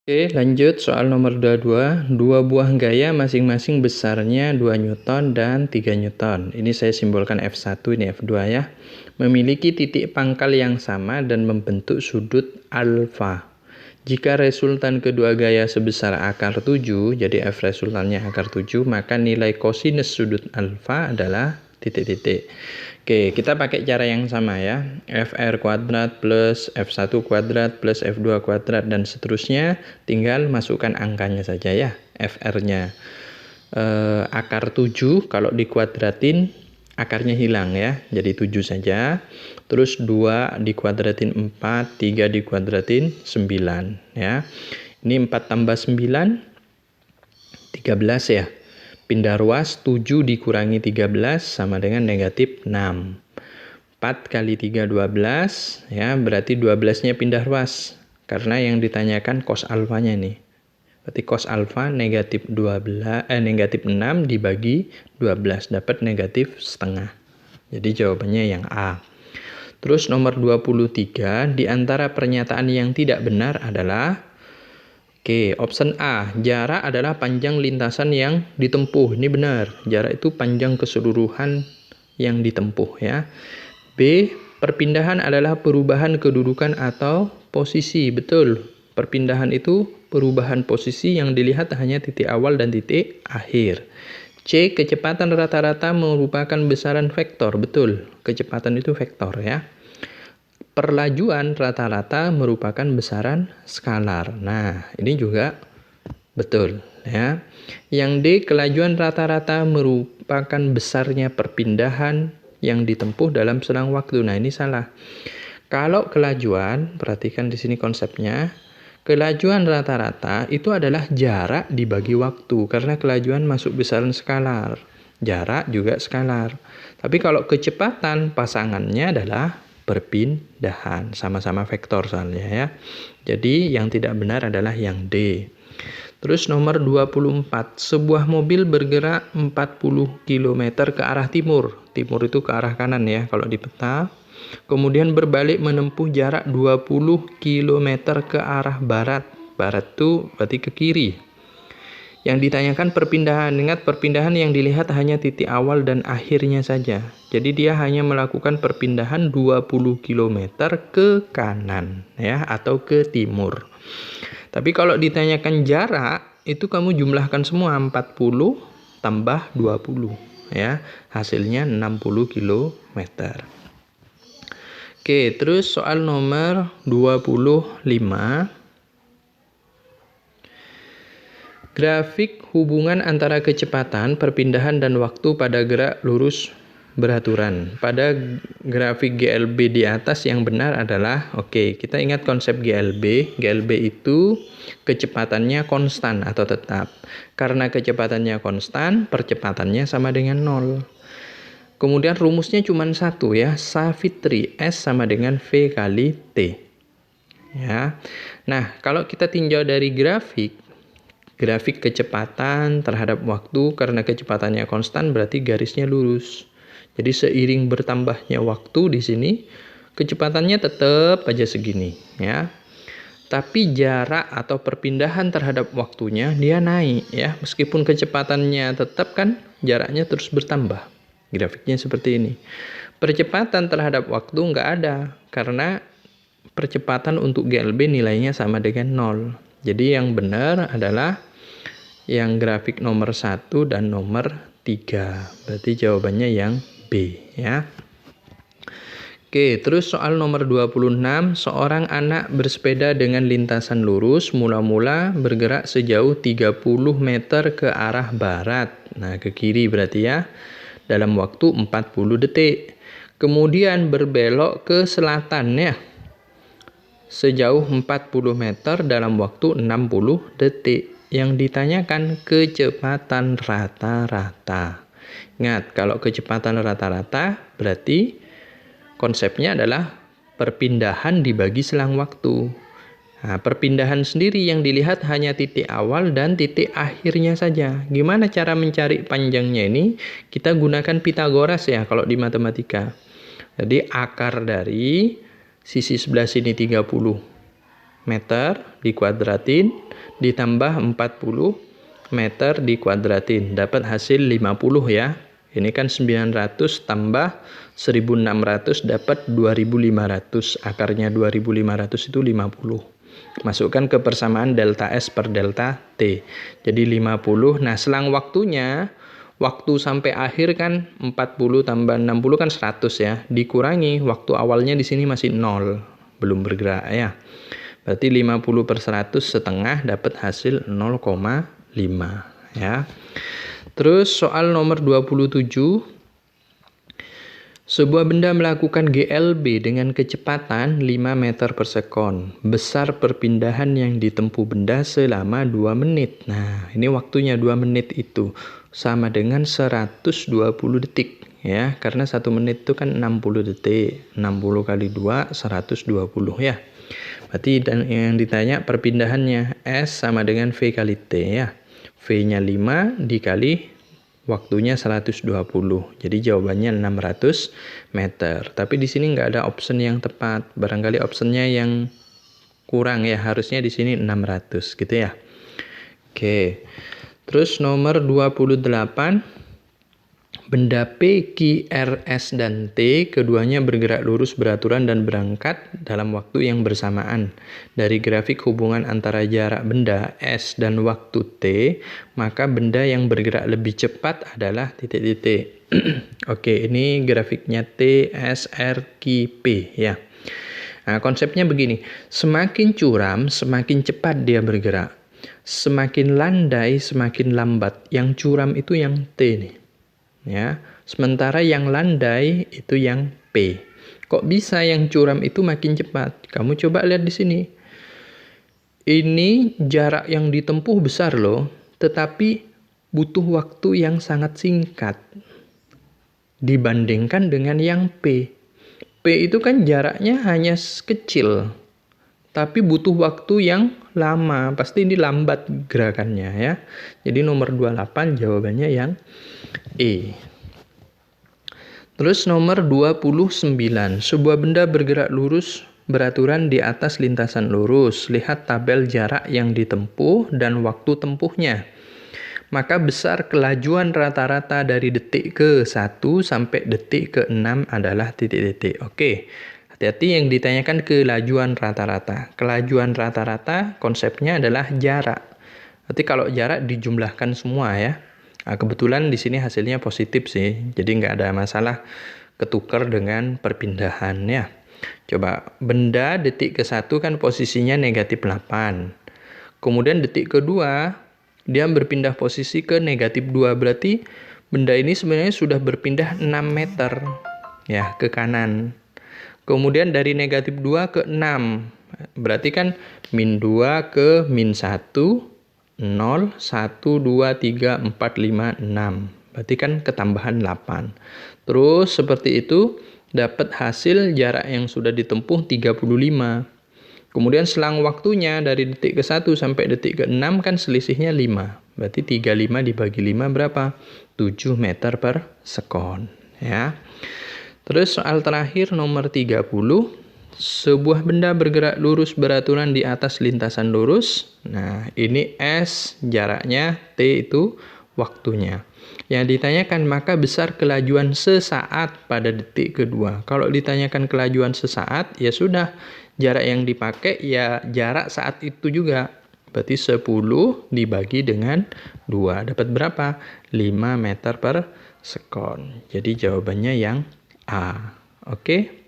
Oke, lanjut soal nomor 22. Dua buah gaya masing-masing besarnya 2 Newton dan 3 Newton. Ini saya simbolkan F1, ini F2 ya. Memiliki titik pangkal yang sama dan membentuk sudut alfa. Jika resultan kedua gaya sebesar akar 7, jadi F resultannya akar 7, maka nilai kosinus sudut alfa adalah titik-titik. Oke, kita pakai cara yang sama ya. Fr kuadrat plus F1 kuadrat plus F2 kuadrat dan seterusnya. Tinggal masukkan angkanya saja ya. Fr-nya akar 7, kalau dikuadratin akarnya hilang ya. Jadi 7 saja. Terus 2 dikuadratin 4, 3 dikuadratin 9 ya. Ini 4 tambah 9, 13 ya. Pindah ruas, 7 dikurangi 13 sama dengan negatif 6. 4 kali 3, 12. Ya, berarti 12-nya pindah ruas. Karena yang ditanyakan cos alfanya nih. Berarti cos alfa negatif 6 dibagi 12. Dapat negatif setengah. Jadi jawabannya yang A. Terus nomor 23. Di antara pernyataan yang tidak benar adalah... Oke, option A, jarak adalah panjang lintasan yang ditempuh. Ini benar, jarak itu panjang keseluruhan yang ditempuh ya. B, perpindahan adalah perubahan kedudukan atau posisi. Betul, perpindahan itu perubahan posisi yang dilihat hanya titik awal dan titik akhir. C, kecepatan rata-rata merupakan besaran vektor. Betul, kecepatan itu vektor ya. Perlajuan rata-rata merupakan besaran skalar. Nah, ini juga betul ya. Yang D, kelajuan rata-rata merupakan besarnya perpindahan yang ditempuh dalam selang waktu. Nah, ini salah. Kalau kelajuan, perhatikan di sini konsepnya. Kelajuan rata-rata itu adalah jarak dibagi waktu karena kelajuan masuk besaran skalar. Jarak juga skalar. Tapi kalau kecepatan pasangannya adalah perpindahan, sama-sama vektor soalnya ya. Jadi yang tidak benar adalah yang D. Terus nomor 24, sebuah mobil bergerak 40 km ke arah timur. Timur itu ke arah kanan ya kalau di peta. Kemudian berbalik menempuh jarak 20 km ke arah barat. Barat itu berarti ke kiri. Yang ditanyakan perpindahan. Ingat, perpindahan yang dilihat hanya titik awal dan akhirnya saja. Jadi dia hanya melakukan perpindahan 20 km ke kanan ya atau ke timur. Tapi kalau ditanyakan jarak, itu kamu jumlahkan semua 40 tambah 20 ya. Hasilnya 60 km. Oke, terus soal nomor 25. Grafik hubungan antara kecepatan, perpindahan, dan waktu pada gerak lurus beraturan. Pada grafik GLB di atas yang benar adalah, oke, kita ingat konsep GLB. GLB itu kecepatannya konstan atau tetap. Karena kecepatannya konstan, percepatannya sama dengan 0. Kemudian rumusnya cuma satu ya, Savitri, S sama dengan V kali T. Ya. Nah, kalau kita tinjau dari grafik kecepatan terhadap waktu, karena kecepatannya konstan berarti garisnya lurus. Jadi seiring bertambahnya waktu di sini, kecepatannya tetap aja segini ya. Tapi jarak atau perpindahan terhadap waktunya dia naik ya. Meskipun kecepatannya tetap kan, jaraknya terus bertambah. Grafiknya seperti ini. Percepatan terhadap waktu nggak ada karena percepatan untuk GLB nilainya sama dengan 0. Jadi yang benar adalah yang grafik nomor 1 dan nomor 3. Berarti jawabannya yang B ya. Oke, terus soal nomor 26. Seorang anak bersepeda dengan lintasan lurus mula-mula bergerak sejauh 30 meter ke arah barat. Nah, ke kiri berarti ya. Dalam waktu 40 detik. Kemudian berbelok ke selatan ya. Sejauh 40 meter dalam waktu 60 detik. Yang ditanyakan kecepatan rata-rata. Ingat, kalau kecepatan rata-rata berarti konsepnya adalah perpindahan dibagi selang waktu. Nah, perpindahan sendiri yang dilihat hanya titik awal dan titik akhirnya saja. Gimana cara mencari panjangnya ini? Kita gunakan Pitagoras ya kalau di matematika. Jadi akar dari sisi sebelah sini 30 meter dikuadratin ditambah 40 meter dikuadratin. Dapat hasil 50 ya. Ini kan 900 tambah 1600 dapat 2500. Akarnya 2500 itu 50. Masukkan ke persamaan delta S per delta T. Jadi 50. Nah, selang waktunya, waktu sampai akhir kan 40 tambah 60 kan 100 ya. Dikurangi, waktu awalnya di sini masih 0. Belum bergerak ya. Berarti 50 per 100 setengah dapat hasil 0,5 ya. Terus soal nomor 27. Sebuah benda melakukan GLB dengan kecepatan 5 meter per sekon. Besar perpindahan yang ditempuh benda selama 2 menit. Nah, ini waktunya 2 menit itu sama dengan 120 detik ya. Karena 1 menit itu kan 60 detik. 60 kali 2 120 ya. Berarti yang ditanya perpindahannya S sama dengan V kali T ya. V-nya 5 dikali waktunya 120. Jadi jawabannya 600 meter. Tapi di sini nggak ada option yang tepat. Barangkali optionnya yang kurang ya. Harusnya di sini 600 gitu ya. Oke. Terus nomor 28. Benda P, Q, R, S, dan T keduanya bergerak lurus beraturan dan berangkat dalam waktu yang bersamaan. Dari grafik hubungan antara jarak benda S dan waktu T, maka benda yang bergerak lebih cepat adalah titik-titik. Oke, ini grafiknya T, S, R, Q, P ya. Nah, konsepnya begini, semakin curam, semakin cepat dia bergerak. Semakin landai, semakin lambat. Yang curam itu yang T nih. Ya, sementara yang landai itu yang P. Kok bisa yang curam itu makin cepat? Kamu coba lihat di sini. Ini jarak yang ditempuh besar loh, tetapi butuh waktu yang sangat singkat dibandingkan dengan yang P. P itu kan jaraknya hanya kecil, tapi butuh waktu yang lama. Pasti ini lambat gerakannya ya. Jadi nomor 28 jawabannya yang E. Terus nomor 29. Sebuah benda bergerak lurus beraturan di atas lintasan lurus. Lihat tabel jarak yang ditempuh dan waktu tempuhnya. Maka besar kelajuan rata-rata dari detik ke 1 sampai detik ke 6 adalah titik-titik. Oke. Hati-hati yang ditanyakan kelajuan rata-rata. Kelajuan rata-rata konsepnya adalah jarak. Berarti kalau jarak dijumlahkan semua ya. Nah, kebetulan di sini hasilnya positif sih. Jadi nggak ada masalah ketukar dengan perpindahan ya. Coba benda detik ke 1 kan posisinya negatif 8. Kemudian detik kedua dia berpindah posisi ke negatif 2. Berarti benda ini sebenarnya sudah berpindah 6 meter ya ke kanan. Kemudian dari negatif 2 ke 6. Berarti kan min 2 ke min 1. 0, 1, 2, 3, 4, 5, 6. Berarti kan ketambahan 8. Terus seperti itu dapat hasil jarak yang sudah ditempuh 35. Kemudian selang waktunya dari detik ke 1 sampai detik ke 6 kan selisihnya 5. Berarti 35 dibagi 5 berapa? 7 meter per sekon. Ya. Terus soal terakhir nomor 30. Sebuah benda bergerak lurus beraturan di atas lintasan lurus. Nah, ini S jaraknya, T itu waktunya. Yang ditanyakan maka besar kelajuan sesaat pada detik kedua. Kalau ditanyakan kelajuan sesaat, ya sudah. Jarak yang dipakai ya jarak saat itu juga. Berarti 10 dibagi dengan 2. Dapat berapa? 5 meter per sekon. Jadi jawabannya yang A. Oke.